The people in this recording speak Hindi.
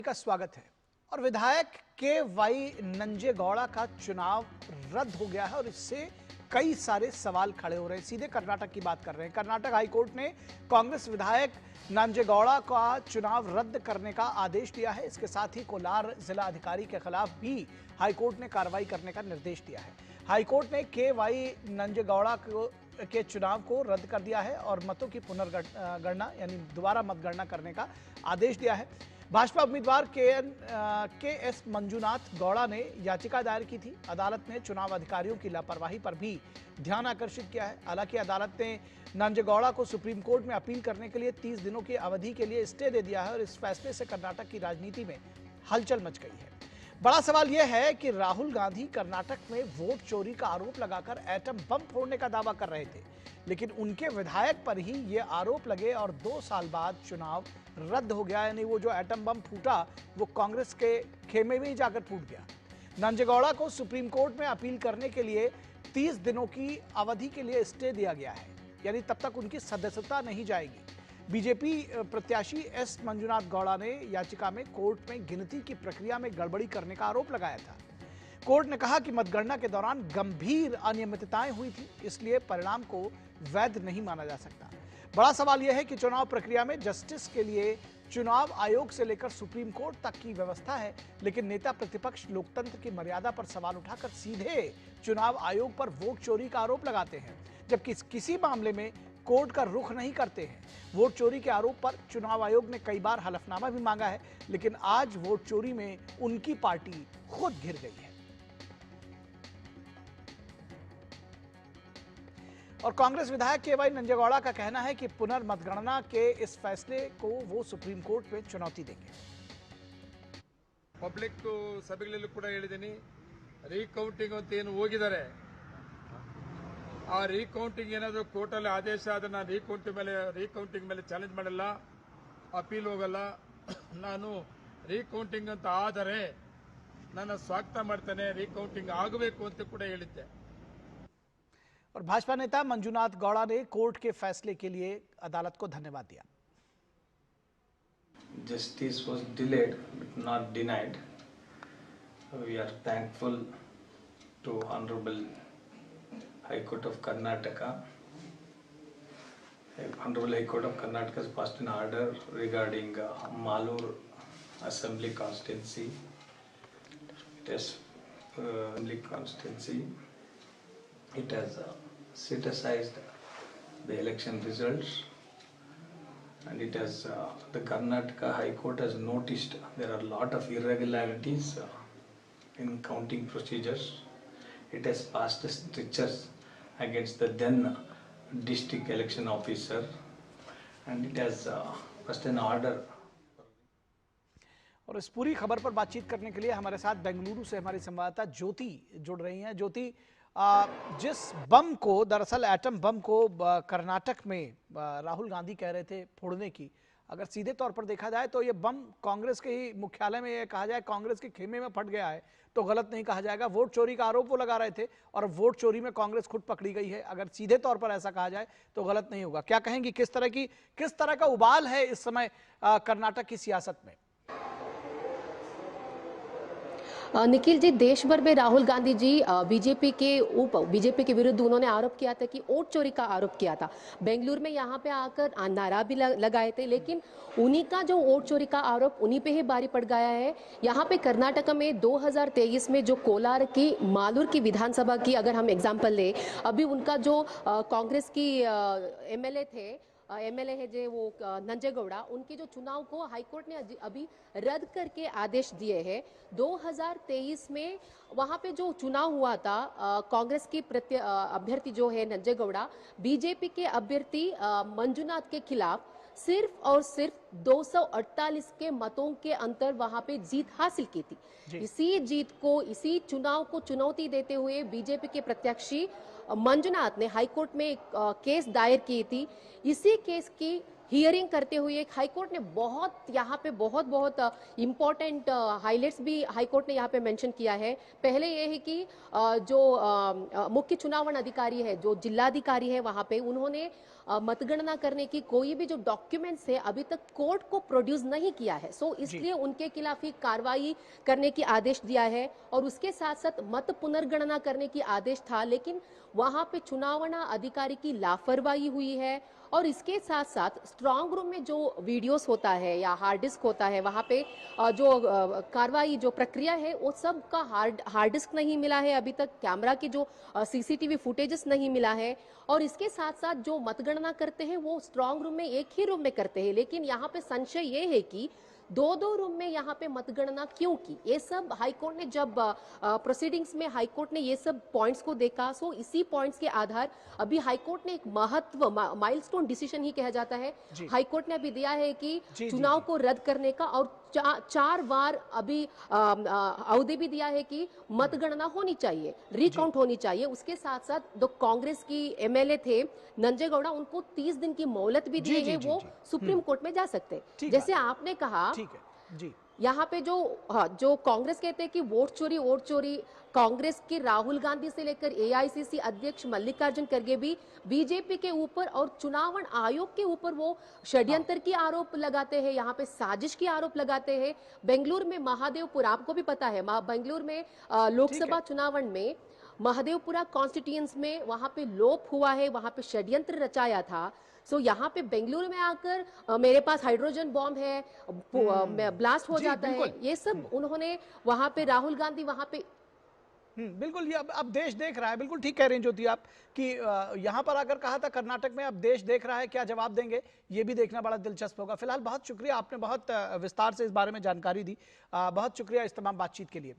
का स्वागत है। और विधायक के.वाई. नंजेगौड़ा का चुनाव रद्द हो गया है और इससे कई सारे सवाल खड़े हो रहे हैं। सीधे कर्नाटक की बात कर रहे हैं। कर्नाटक हाईकोर्ट ने कांग्रेस विधायक नंजेगौड़ा का चुनाव रद्द करने का आदेश दिया है। इसके साथ ही कोलार जिला अधिकारी के खिलाफ भी हाईकोर्ट ने कार्रवाई करने का निर्देश दिया है। हाईकोर्ट ने के.वाई. नंजेगौड़ा के चुनाव को रद्द कर दिया है और मतों की पुनर्गणना यानी दोबारा मतगणना करने का आदेश दिया है। भाजपा उम्मीदवार के एस मंजुनाथ गौड़ा ने याचिका दायर की थी। अदालत ने चुनाव अधिकारियों की लापरवाही पर भी ध्यान आकर्षित किया है। हालांकि अदालत ने नंजेगौड़ा को सुप्रीम कोर्ट में अपील करने के लिए 30 दिनों की अवधि के लिए स्टे दे दिया है और इस फैसले से कर्नाटक की राजनीति में हलचल मच गई है। बड़ा सवाल यह है कि राहुल गांधी कर्नाटक में वोट चोरी का आरोप लगाकर एटम बम फोड़ने का दावा कर रहे थे, लेकिन उनके विधायक पर ही ये आरोप लगे और 2 साल बाद चुनाव रद्द हो गया। यानी वो जो एटम बम फूटा वो कांग्रेस के खेमे में ही जाकर फूट गया। नंजेगौड़ा को सुप्रीम कोर्ट में अपील करने के लिए 30 दिनों की अवधि के लिए स्टे दिया गया है, यानी तब तक उनकी सदस्यता नहीं जाएगी। बीजेपी प्रत्याशी एस मंजुनाथ गौड़ा ने याचिका में कोर्ट में गिनती की प्रक्रिया में गड़बड़ी करने का आरोप लगाया था। कोर्ट ने कहा कि मतगणना के दौरान गंभीर अनियमितताएं हुई थी, इसलिए परिणाम को वैध नहीं माना जा सकता। बड़ा सवाल यह है कि चुनाव प्रक्रिया में जस्टिस के लिए चुनाव आयोग से लेकर सुप्रीम कोर्ट तक की व्यवस्था है, लेकिन नेता प्रतिपक्ष लोकतंत्र की मर्यादा पर सवाल उठाकर सीधे चुनाव आयोग पर वोट चोरी का आरोप लगाते हैं, जबकि किसी मामले में कोर्ट का रुख नहीं करते हैं। वोट चोरी के आरोप पर चुनाव आयोग ने कई बार हलफनामा भी मांगा है, लेकिन आज वोट चोरी में उनकी पार्टी खुद घिर गई है। और कांग्रेस विधायक के.वाई. नंजेगौड़ा का कहना है कि पुनर्मतगणना के इस फैसले को वो सुप्रीम कोर्ट में चुनौती देंगे। पब्लिक सभೆಗಳಲ್ಲೂ ಕೂಡ ಹೇಳಿದೀನಿ, ರೀಕೌಂಟಿಂಗ್ ಅಂತ ಏನು ಹೋಗಿದ್ದಾರೆ, ಆ ರೀಕೌಂಟಿಂಗ್ ಏನಾದರೂ ಕೋರ್ಟಲ್ಲಿ ಆದೇಶ ಅದನ್ನ ರೀಕೌಂಟಿಂಗ್ ಮೇಲೆ ಚಾಲೆಂಜ್ ಮಾಡಲ್ಲ, ಅಪೀಲ್ ಹೋಗಲ್ಲ. ನಾನು ರೀಕೌಂಟಿಂಗ್ ಅಂತ ಆದರೆ ನಾನು ಸ್ವಾಗತ ಮಾಡ್ತೇನೆ, ರೀಕೌಂಟಿಂಗ್ ಆಗಬೇಕು ಅಂತ ಕೂಡ ಹೇಳಿದ್ದೆ। और भाजपा नेता मंजुनाथ गौड़ा ने कोर्ट के फैसले के लिए अदालत को धन्यवाद दिया। Justice was delayed but not denied. We are thankful to Honorable High Court of Karnataka. Honorable High Court of Karnataka has passed an order regarding Malur Assembly Constituency. It has Assembly Constituency. It has citizenized the election results, and it has the Karnataka High Court has noticed there are a lot of irregularities in counting procedures. It has passed strictures against the then district election officer, and it has passed an order. और इस पूरी खबर पर बातचीत करने के लिए हमारे साथ बेंगलुरु से हमारी संवाददाता ज्योति जुड़ रही हैं। ज्योति, जिस बम को, दरअसल एटम बम को कर्नाटक में राहुल गांधी कह रहे थे फोड़ने की, अगर सीधे तौर पर देखा जाए तो ये बम कांग्रेस के ही मुख्यालय में, ये कहा जाए कांग्रेस के खेमे में फट गया है तो गलत नहीं कहा जाएगा। वोट चोरी का आरोप वो लगा रहे थे और वोट चोरी में कांग्रेस खुद पकड़ी गई है, अगर सीधे तौर पर ऐसा कहा जाए तो गलत नहीं होगा। क्या कहेंगी, किस तरह का उबाल है इस समय कर्नाटक की सियासत में? निखिल जी, देश भर में राहुल गांधी जी बीजेपी के विरुद्ध उन्होंने आरोप किया था कि वोट चोरी का आरोप किया था। बेंगलुरु में यहाँ पे आकर नारा भी लगाए थे, लेकिन उन्हीं का जो वोट चोरी का आरोप उन्हीं पे ही भारी पड़ गया है। यहाँ पे कर्नाटक में 2023 में जो कोलार की मालूर की विधानसभा की अगर हम एग्जाम्पल ले, अभी उनका जो कांग्रेस की एमएलए है जो वो नंजेगौड़ा, उनके जो चुनाव को हाईकोर्ट ने अभी रद्द करके आदेश दिए हैं। 2023 में वहाँ पे जो चुनाव हुआ था, कांग्रेस की अभ्यर्थी जो है नंजेगौड़ा बीजेपी के अभ्यर्थी मंजुनाथ के खिलाफ सिर्फ और सिर्फ 248 के मतों के अंतर वहां पे जीत हासिल की थी। इसी चुनाव को चुनौती देते हुए बीजेपी के प्रत्याशी मंजुनाथ ने हाईकोर्ट में एक केस दायर की थी। इसी केस की हियरिंग करते हुए एक हाईकोर्ट ने बहुत यहाँ पे बहुत इम्पोर्टेंट हाईलाइट्स भी हाईकोर्ट ने यहाँ पे मेंशन किया है। पहले ये है कि जो मुख्य चुनाव अधिकारी है, जो जिलाधिकारी है वहाँ पे, उन्होंने मतगणना करने की कोई भी जो डॉक्यूमेंट्स है अभी तक कोर्ट को प्रोड्यूस नहीं किया है। सो इसलिए उनके खिलाफ ही कार्रवाई करने की आदेश दिया है और उसके साथ साथ मत पुनर्गणना करने की आदेश था, लेकिन वहां पे चुनावना अधिकारी की लापरवाही हुई है। और इसके साथ साथ स्ट्रांग रूम में जो वीडियोस होता है या हार्ड डिस्क होता है, वहां पे जो कार्रवाई जो प्रक्रिया है वो सब का हार्ड डिस्क नहीं मिला है अभी तक, कैमरा की जो सीसीटीवी फुटेजेस नहीं मिला है। और इसके साथ साथ जो मतगणना करते हैं वो स्ट्रांग रूम में एक ही रूम में करते हैं, लेकिन यहाँ पे संशय ये है कि दो रूम में यहाँ पे मतगणना क्यों की। ये सब हाईकोर्ट ने जब प्रोसीडिंग्स में हाईकोर्ट ने ये सब पॉइंट्स को देखा, सो इसी पॉइंट्स के आधार अभी हाईकोर्ट ने एक माइलस्टोन डिसीजन ही कहा जाता है, हाईकोर्ट ने अभी दिया है कि चुनाव को रद्द करने का, और 4 बार अभी अवधि भी दिया है कि मतगणना होनी चाहिए, रिकाउंट होनी चाहिए। उसके साथ साथ जो कांग्रेस की एमएलए थे नंजेगौड़ा, उनको 30 दिन की मोहलत भी दी है, वो सुप्रीम कोर्ट में जा सकते हैं। जैसे आपने कहा, ठीक है जी, यहाँ पे जो कांग्रेस कहते हैं कि वोट चोरी, कांग्रेस के राहुल गांधी से लेकर एआईसीसी अध्यक्ष मल्लिकार्जुन खड़गे भी बीजेपी के ऊपर और चुनाव आयोग के ऊपर वो षड्यंत्र की आरोप लगाते हैं, यहाँ पे साजिश की आरोप लगाते हैं। बेंगलुरु में महादेवपुर, आपको भी पता है, बेंगलुरु में लोकसभा चुनाव में महादेवपुरा कॉन्स्टिट्यूएंसी में वहां पे लोप हुआ है, वहां पे षड्यंत्र रचाया था। सो यहाँ पे बेंगलुरु में आकर मेरे पास हाइड्रोजन बॉम्ब है, ब्लास्ट हो जाता है, ये सब उन्होंने वहां पे राहुल गांधी वहां पे बिल्कुल, ये अब देश देख रहा है। बिल्कुल ठीक कह रहे हैं ज्योति आप कि यहाँ पर अगर कहा था कर्नाटक में, अब देश देख रहा है, क्या जवाब देंगे ये भी देखना बड़ा दिलचस्प होगा। फिलहाल बहुत शुक्रिया, आपने बहुत विस्तार से इस बारे में जानकारी दी। बहुत शुक्रिया इस तमाम बातचीत के लिए।